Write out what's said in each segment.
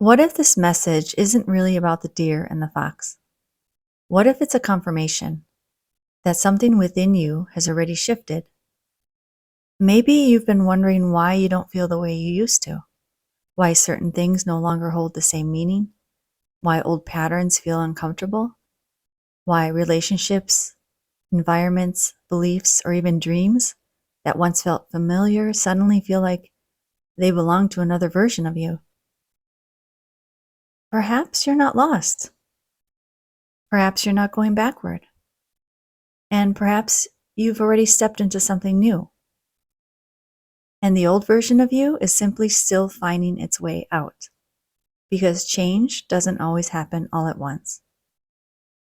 What if this message isn't really about the deer and the fox? What if it's a confirmation that something within you has already shifted? Maybe you've been wondering why you don't feel the way you used to, why certain things no longer hold the same meaning, why old patterns feel uncomfortable, why relationships, environments, beliefs, or even dreams that once felt familiar suddenly feel like they belong to another version of you. Perhaps you're not lost. Perhaps you're not going backward. And perhaps you've already stepped into something new. And the old version of you is simply still finding its way out. Because change doesn't always happen all at once.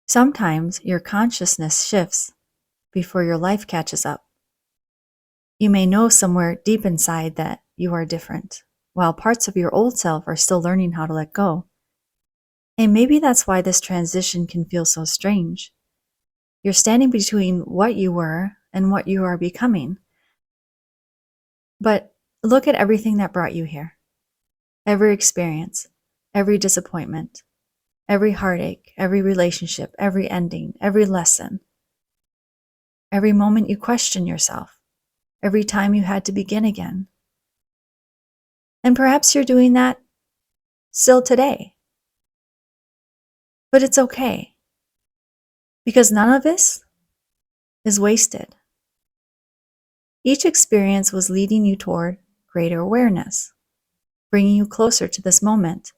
Sometimes your consciousness shifts before your life catches up. You may know somewhere deep inside that you are different, while parts of your old self are still learning how to let go. And maybe that's why this transition can feel so strange. You're standing between what you were and what you are becoming. But look at everything that brought you here. Every experience, every disappointment, every heartache, every relationship, every ending, every lesson, every moment you question yourself, every time you had to begin again. And perhaps you're doing that still today. But it's okay, because none of this is wasted. Each experience was leading you toward greater awareness, bringing you closer to this moment.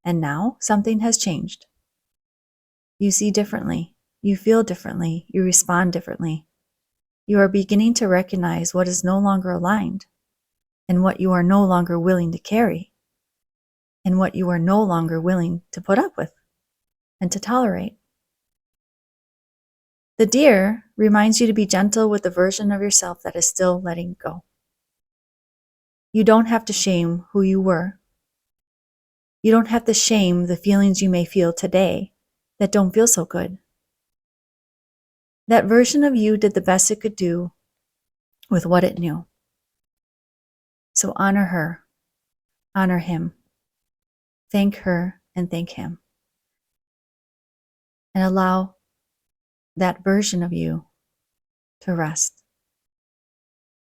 And now something has changed. You see differently, you feel differently, you respond differently. You are beginning to recognize what is no longer aligned, and what you are no longer willing to carry, and what you are no longer willing to put up with and to tolerate. The deer reminds you to be gentle with the version of yourself that is still letting go. You don't have to shame who you were. You don't have to shame the feelings you may feel today that don't feel so good. That version of you did the best it could do with what it knew. So honor her, honor him, thank her and thank him, and allow that version of you to rest.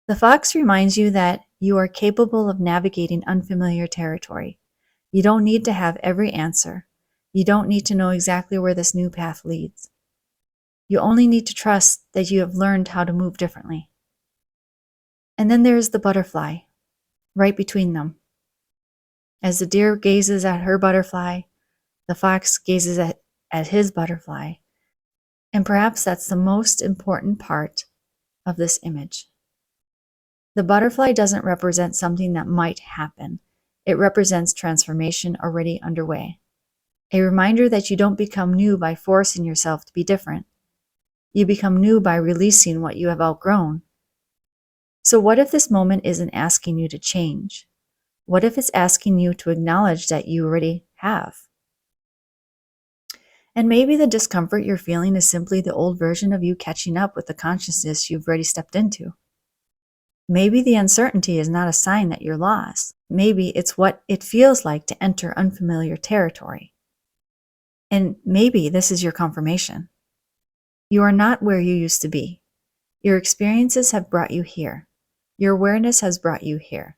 The fox reminds you that you are capable of navigating unfamiliar territory. You don't need to have every answer. You don't need to know exactly where this new path leads. You only need to trust that you have learned how to move differently. And then there is the butterfly, right between them. As the deer gazes at her butterfly, the fox gazes at his butterfly. And perhaps that's the most important part of this image. The butterfly doesn't represent something that might happen. It represents transformation already underway. A reminder that you don't become new by forcing yourself to be different. You become new by releasing what you have outgrown. So what if this moment isn't asking you to change? What if it's asking you to acknowledge that you already have? And maybe the discomfort you're feeling is simply the old version of you catching up with the consciousness you've already stepped into. Maybe the uncertainty is not a sign that you're lost. Maybe it's what it feels like to enter unfamiliar territory. And maybe this is your confirmation. You are not where you used to be. Your experiences have brought you here. Your awareness has brought you here.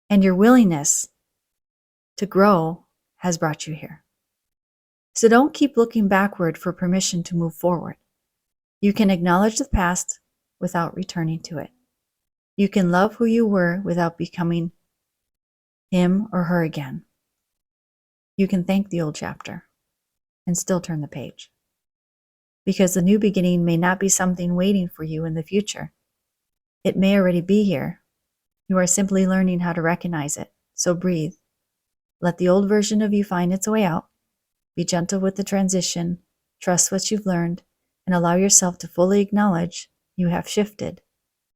And your willingness to grow has brought you here. So don't keep looking backward for permission to move forward. You can acknowledge the past without returning to it. You can love who you were without becoming him or her again. You can thank the old chapter and still turn the page. Because the new beginning may not be something waiting for you in the future. It may already be here. You are simply learning how to recognize it. So breathe. Let the old version of you find its way out. Be gentle with the transition. Trust what you've learned, and allow yourself to fully acknowledge you have shifted.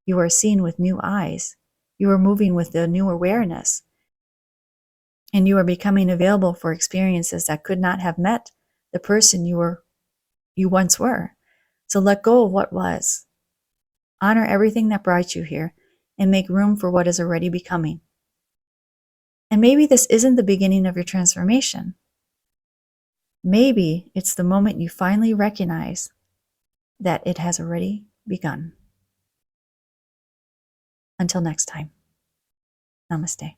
You are seen with new eyes. You are moving with a new awareness. And you are becoming available for experiences that could not have met the person you once were. So let go of what was. Honor everything that brought you here and make room for what is already becoming. And maybe this isn't the beginning of your transformation. Maybe it's the moment you finally recognize that it has already begun. Until next time, namaste.